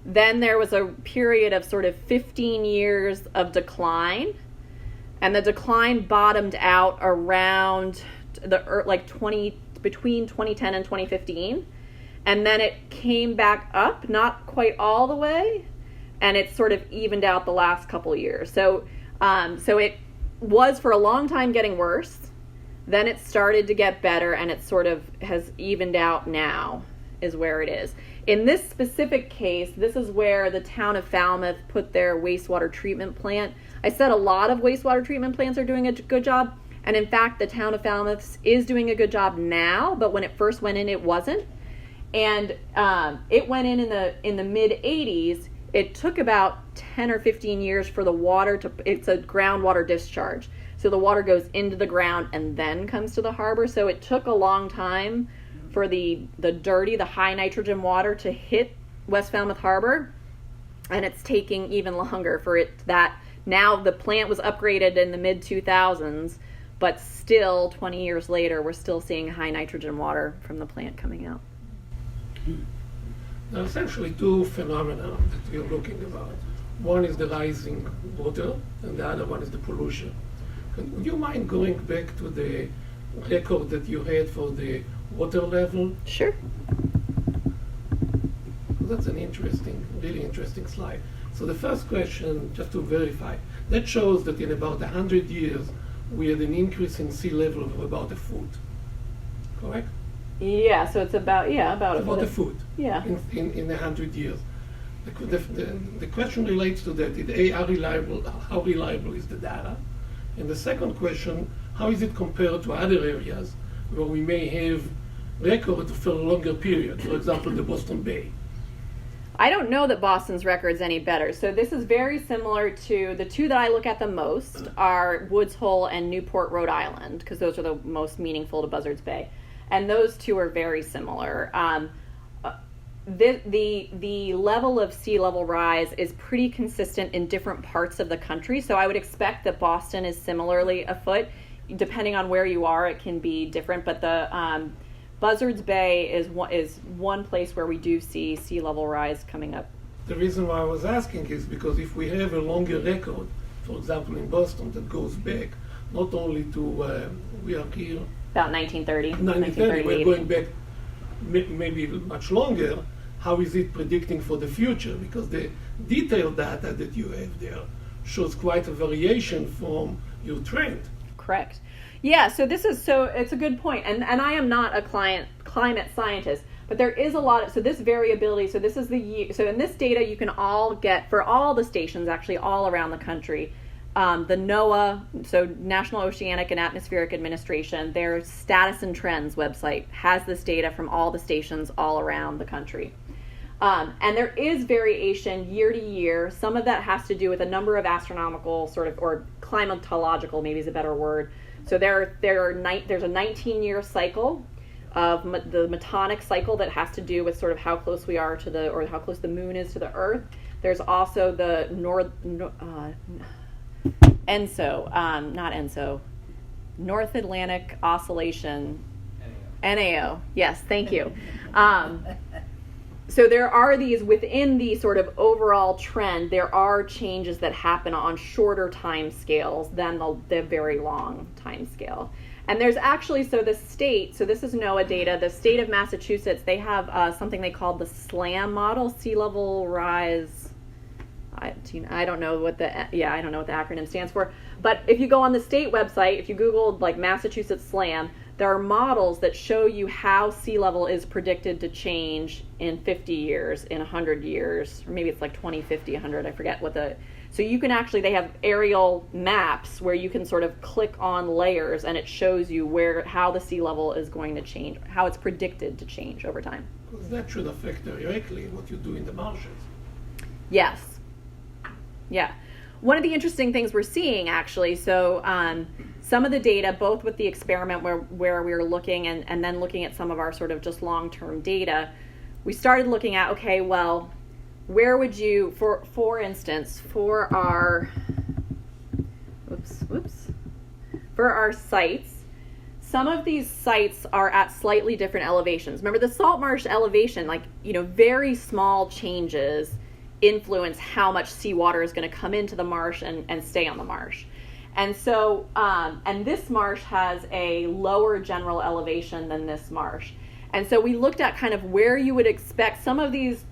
Then there was a period of sort of 15 years of decline. And the decline bottomed out around between 2010 and 2015. And then it came back up, not quite all the way, and it sort of evened out the last couple years. So it was for a long time getting worse. Then it started to get better, and it sort of has evened out now is where it is. In this specific case, this is where the town of Falmouth put their wastewater treatment plant. I said a lot of wastewater treatment plants are doing a good job, and in fact, the town of Falmouth is doing a good job now, but when it first went in, it wasn't. And it went in the mid-'80s. It took about 10 or 15 years for the water it's a groundwater discharge. So the water goes into the ground and then comes to the harbor. So it took a long time for the high nitrogen water to hit West Falmouth Harbor, and it's taking even longer for that. Now the plant was upgraded in the mid-2000s, but still 20 years later, we're still seeing high nitrogen water from the plant coming out. There are essentially two phenomena that we are looking about. One is the rising water, and the other one is the pollution. Would you mind going back to the record that you had for the water level? Sure. That's an interesting, really interesting slide. So the first question, just to verify, that shows that in about 100 years, we had an increase in sea level of about a foot. Correct? Yeah, so it's about About a foot. Yeah. In 100 years. The question relates to that. How reliable is the data? And the second question, how is it compared to other areas where we may have records for a longer period? For example, the Boston Bay. I don't know that Boston's record's any better. So this is very similar to the two that I look at the most are Woods Hole and Newport, Rhode Island, because those are the most meaningful to Buzzards Bay. And those two are very similar. The level of sea level rise is pretty consistent in different parts of the country. So I would expect that Boston is similarly afoot. Depending on where you are, it can be different. But the Buzzards Bay is one place where we do see sea level rise coming up. The reason why I was asking is because if we have a longer record, for example in Boston, that goes back not only to, we are here, About 1930. 1930, we're going back maybe much longer, how is it predicting for the future? Because the detailed data that you have there shows quite a variation from your trend. Correct. Yeah, so it's a good point. And I am not a climate scientist, but there is a lot of, so this variability, so this is so in this data you can all get, for all the stations actually all around the country, the NOAA, so National Oceanic and Atmospheric Administration, their status and trends website has this data from all the stations all around the country. And there is variation year to year. Some of that has to do with a number of astronomical or climatological, maybe is a better word. So there's a 19-year cycle of the metonic cycle that has to do with sort of how close we are to or how close the moon is to the Earth. There's also the North Atlantic Oscillation, NAO. Yes, thank you. So there are these, within the sort of overall trend, there are changes that happen on shorter time scales than the very long time scale. And there's actually, so this is NOAA data, the state of Massachusetts, they have something they call the SLAM model, sea level rise. I don't know what the acronym stands for. But if you go on the state website, if you Googled like Massachusetts SLAM, there are models that show you how sea level is predicted to change in 50 years, in 100 years, or maybe it's like 20, 50, 100, I forget so you can actually, they have aerial maps where you can sort of click on layers and it shows you how the sea level is going to change, how it's predicted to change over time. Because that should affect directly what you do in the marshes. Yes. Yeah. One of the interesting things we're seeing actually, so some of the data, both with the experiment where we were looking and then looking at some of our sort of just long-term data, we started looking at, okay, well, where would you, for instance, for our sites, some of these sites are at slightly different elevations. Remember the salt marsh elevation, very small changes influence how much seawater is going to come into the marsh and stay on the marsh. And so, and this marsh has a lower general elevation than this marsh. And so we looked at kind of where you would expect some of these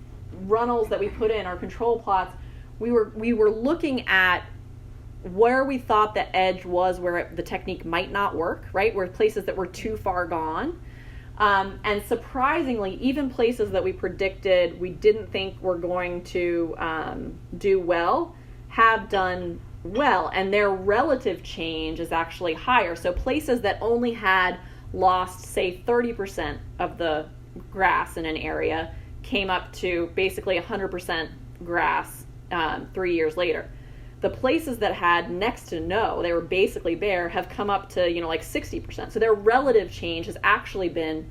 runnels that we put in, our control plots, we were looking at where we thought the edge was where the technique might not work, right? Where places that were too far gone. And surprisingly, even places that we predicted we didn't think were going to do well have done well, and their relative change is actually higher. So places that only had lost, say, 30% of the grass in an area came up to basically 100% grass 3 years later. The places that had next to no, they were basically bare, have come up to, like 60%. So their relative change has actually been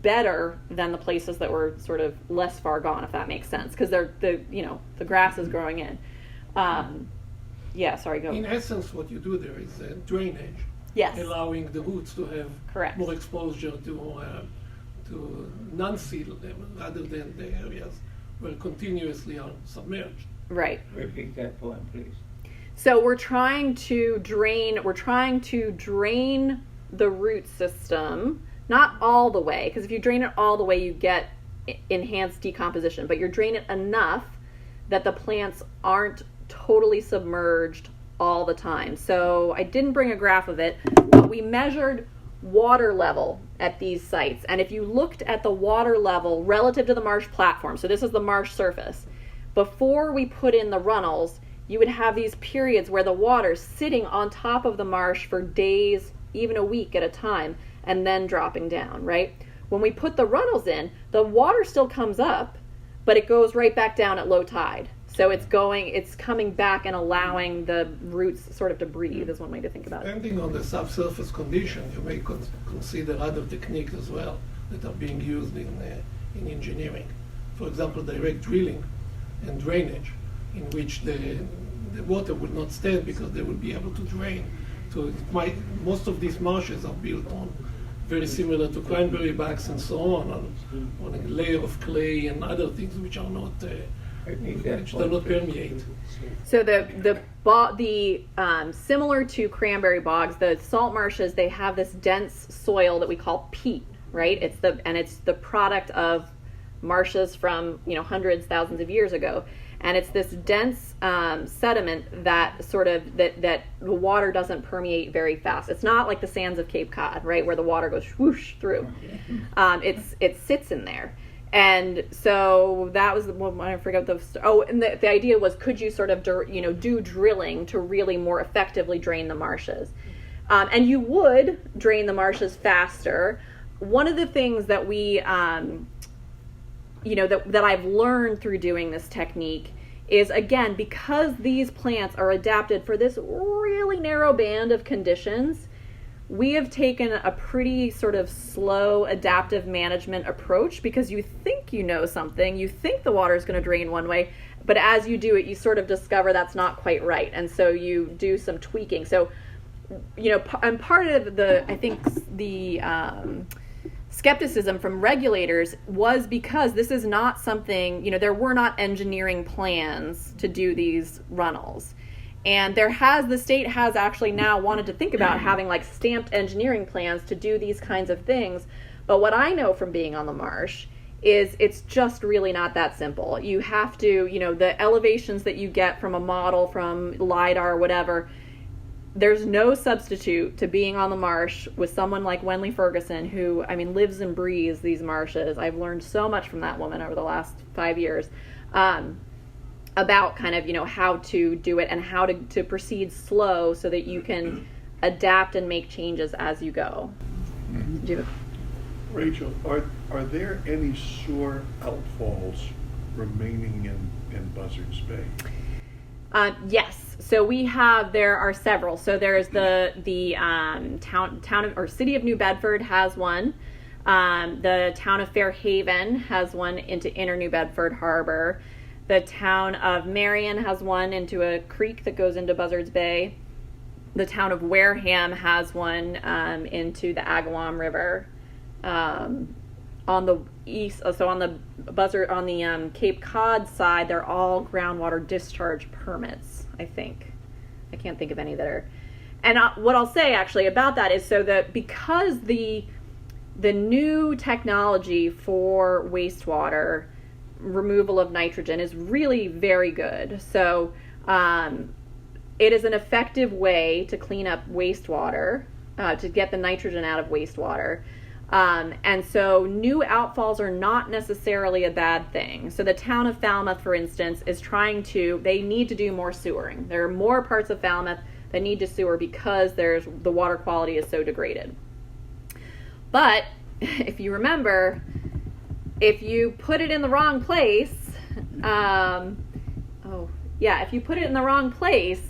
better than the places that were sort of less far gone, if that makes sense, because the grass is growing in. Go. In essence, what you do there is drainage. Yes. Allowing the roots to have Correct. More exposure to non-sea level rather than the areas where continuously are submerged. Right. Repeat that point, please. So we're trying to drain the root system, not all the way, because if you drain it all the way, you get enhance decomposition, but you're draining it enough that the plants aren't totally submerged all the time. So I didn't bring a graph of it, but we measured water level at these sites. And if you looked at the water level relative to the marsh platform, so this is the marsh surface, before we put in the runnels, you would have these periods where the water's sitting on top of the marsh for days, even a week at a time, and then dropping down, right? When we put the runnels in, the water still comes up, but it goes right back down at low tide. So it's coming back and allowing the roots sort of to breathe, is one way to think about it. Depending on the subsurface condition, you may consider other techniques as well that are being used in engineering. For example, direct drilling and drainage, in which the water would not stand because they would be able to drain. So most of these marshes are built on very similar to cranberry bogs and so on a layer of clay and other things which are not which do not permeate. So the similar to cranberry bogs, the salt marshes, they have this dense soil that we call peat, right? It's the product of marshes from hundreds, thousands of years ago, and it's this dense sediment that that the water doesn't permeate very fast. It's not like the sands of Cape Cod, right, where the water goes whoosh through. It sits in there. And so that was I forgot and the idea was, could you sort of do drilling to really more effectively drain the marshes, and you would drain the marshes faster. One of the things that we that I've learned through doing this technique is, again, because these plants are adapted for this really narrow band of conditions, we have taken a pretty sort of slow adaptive management approach, because you think you know something, you think the water is going to drain one way, but as you do it, you sort of discover that's not quite right, and so you do some tweaking. So, and part of the skepticism from regulators was because this is not something, there were not engineering plans to do these runnels. And the state has actually now wanted to think about having like stamped engineering plans to do these kinds of things. But what I know from being on the marsh is it's just really not that simple. You have to, the elevations that you get from a model, from LiDAR or whatever, there's no substitute to being on the marsh with someone like Wenley Ferguson, who, lives and breathes these marshes. I've learned so much from that woman over the last 5 years. About kind of, how to do it and how to proceed slow so that you can adapt and make changes as you go. Rachel, are there any sewer outfalls remaining in Buzzards Bay? Yes. So there are several. So there's the town or city of New Bedford has one. The town of Fairhaven has one into inner New Bedford Harbor. The town of Marion has one into a creek that goes into Buzzards Bay. The town of Wareham has one into the Agawam River. On the east, so on the Cape Cod side, they're all groundwater discharge permits, I think. I can't think of any that are. And what I'll say actually about that is, so that because the new technology for wastewater removal of nitrogen is really very good. So it is an effective way to clean up wastewater, to get the nitrogen out of wastewater. And so new outfalls are not necessarily a bad thing. So the town of Falmouth, for instance, they need to do more sewering. There are more parts of Falmouth that need to sewer because the water quality is so degraded. But if you remember, if you put it in the wrong place, if you put it in the wrong place,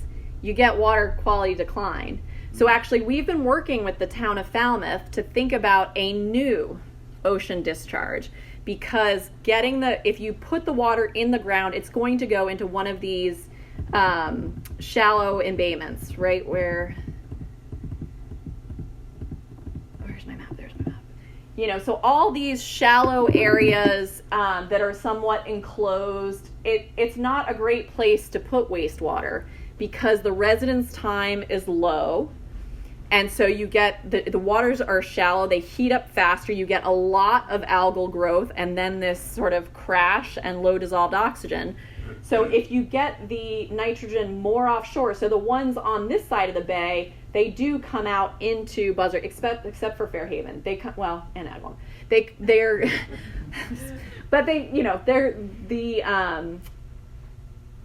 you get water quality decline. So actually, we've been working with the town of Falmouth to think about a new ocean discharge, because if you put the water in the ground, it's going to go into one of these shallow embayments, right? Where's my map? There's my map. So all these shallow areas that are somewhat enclosed, it's not a great place to put wastewater because the residence time is low. And so you get the waters are shallow, they heat up faster, you get a lot of algal growth, and then this sort of crash and low dissolved oxygen. So if you get the nitrogen more offshore, so the ones on this side of the bay, they do come out into Buzzard, except for Fairhaven. They come, well, and Agawam. They're but they, they're the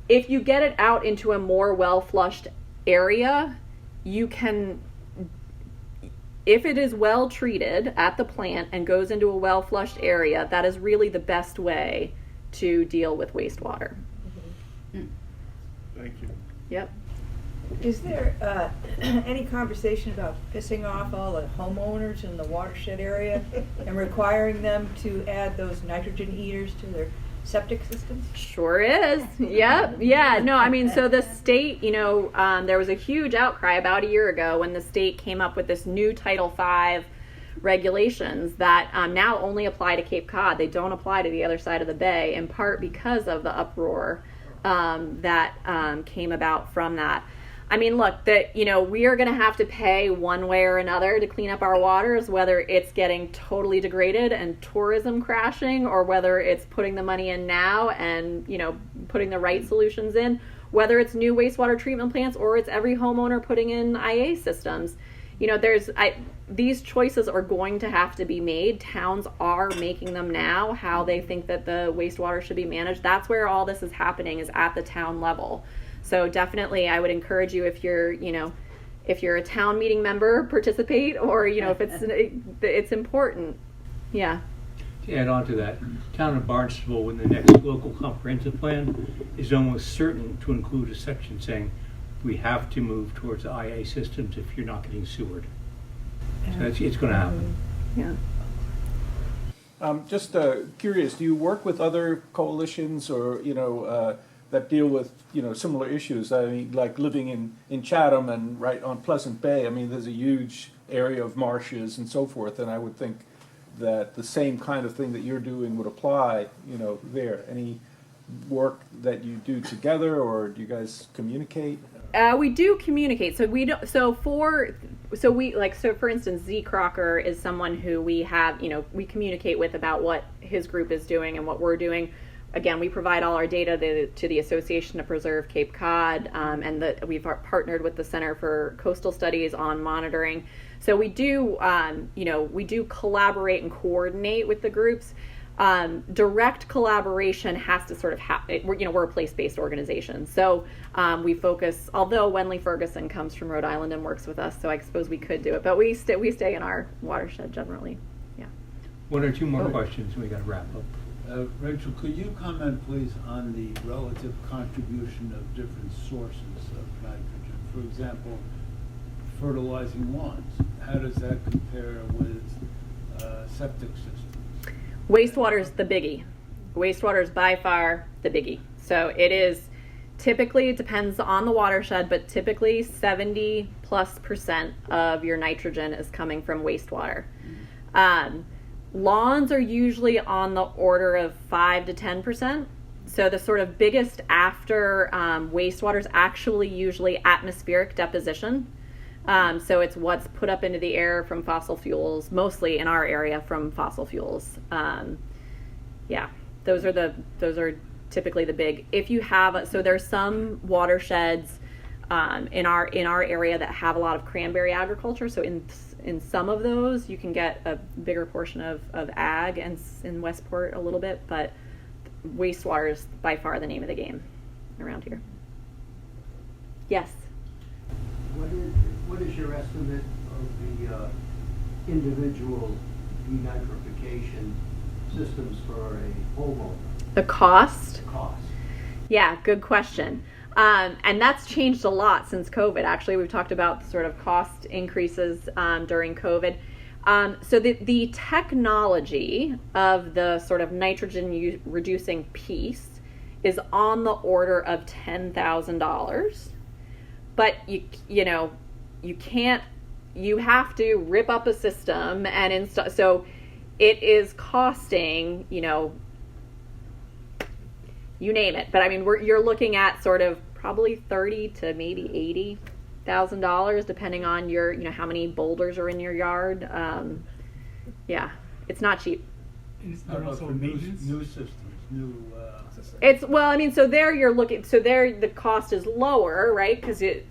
if you get it out into a more well flushed area, you can, if it is well treated at the plant and goes into a well flushed area, that is really the best way to deal with wastewater. Thank you. Yep. Is there any conversation about pissing off all the homeowners in the watershed area and requiring them to add those nitrogen eaters to their septic systems? Sure is. Yep. Yeah. No, I mean, so the state, there was a huge outcry about a year ago when the state came up with this new Title V regulations that now only apply to Cape Cod. They don't apply to the other side of the bay, in part because of the uproar that came about from that. I mean, look, we are going to have to pay one way or another to clean up our waters, whether it's getting totally degraded and tourism crashing, or whether it's putting the money in now and, putting the right solutions in, whether it's new wastewater treatment plants or it's every homeowner putting in IA systems. These choices are going to have to be made. Towns are making them now, how they think that the wastewater should be managed. That's where all this is happening, is at the town level. So definitely, I would encourage you, if you're a town meeting member, participate, or if it's important. Yeah. To add on to that, town of Barnstable, in the next local comprehensive plan, is almost certain to include a section saying we have to move towards IA systems if you're not getting sewered. So it's going to happen. Yeah. Just curious, do you work with other coalitions or that deal with similar issues? I mean, like living in Chatham and right on Pleasant Bay. I mean, there's a huge area of marshes and so forth, and I would think that the same kind of thing that you're doing would apply. There. Any work that you do together, or do you guys communicate? We do communicate. So we don't. For instance, Z Crocker is someone who we have. We communicate with about what his group is doing and what we're doing. Again, we provide all our data to the Association to Preserve Cape Cod, and we've partnered with the Center for Coastal Studies on monitoring. So we do, we do collaborate and coordinate with the groups. Direct collaboration has to sort of happen. We're a place-based organization, so we focus. Although Wenley Ferguson comes from Rhode Island and works with us, so I suppose we could do it. But we stay in our watershed generally. Yeah. One or two more questions, and we got to wrap up. Rachel, could you comment, please, on the relative contribution of different sources of nitrogen? For example, fertilizing lawns. How does that compare with septic systems? Wastewater is the biggie. Wastewater is by far the biggie. So it is typically, it depends on the watershed, but typically 70+% of your nitrogen is coming from wastewater. Lawns are usually on the order of 5 to 10%. So the sort of biggest after wastewater is actually usually atmospheric deposition. So it's what's put up into the air from fossil fuels, mostly in our area from fossil fuels. Those are typically the big. If you have, so there's some watersheds in our area that have a lot of cranberry agriculture. So in some of those, you can get a bigger portion of ag, and in Westport a little bit, but wastewater is by far the name of the game around here. Yes. What is your estimate of the individual denitrification systems for a homeowner? The cost? Cost. Yeah, good question. And that's changed a lot since COVID. Actually, we've talked about sort of cost increases during COVID. So the technology of the sort of nitrogen reducing piece is on the order of $10,000. But you have to rip up a system and install. So it is costing, you name it. But I mean, you're looking at sort of probably 30 to maybe $8,000 depending on your, how many boulders are in your yard. Yeah, it's not cheap. And is How there about also for new maintenance? systems, new, It's, well, I mean, so there you're looking, so there the cost is lower, right? Because the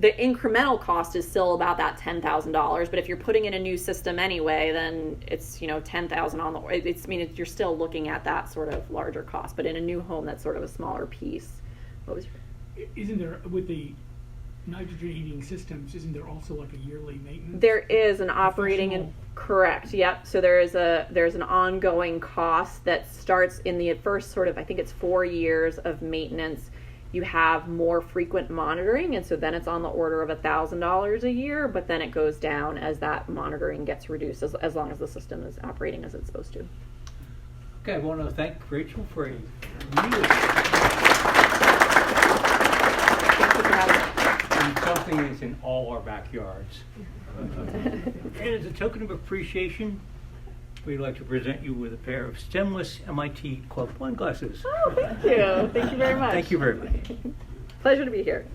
incremental cost is still about that $10,000. But if you're putting in a new system anyway, then it's, $10,000 on the, you're still looking at that sort of larger cost. But in a new home, that's sort of a smaller piece. What was your, Isn't there, with the nitrogen eating systems, isn't there also like a yearly maintenance? there is an operating and correct, yep. So there's an ongoing cost that starts in the first sort of, I think it's 4 years of maintenance. You have more frequent monitoring, and so then it's on the order of $1,000 a year, but then it goes down as that monitoring gets reduced, as long as the system is operating as it's supposed to. Okay, I want to thank Rachel for a really something that's in all our backyards. And as a token of appreciation, we'd like to present you with a pair of stemless MIT Club wine glasses. Oh, thank you. Thank you very much. Thank you very much. Pleasure to be here.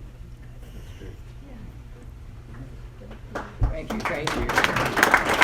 Thank you.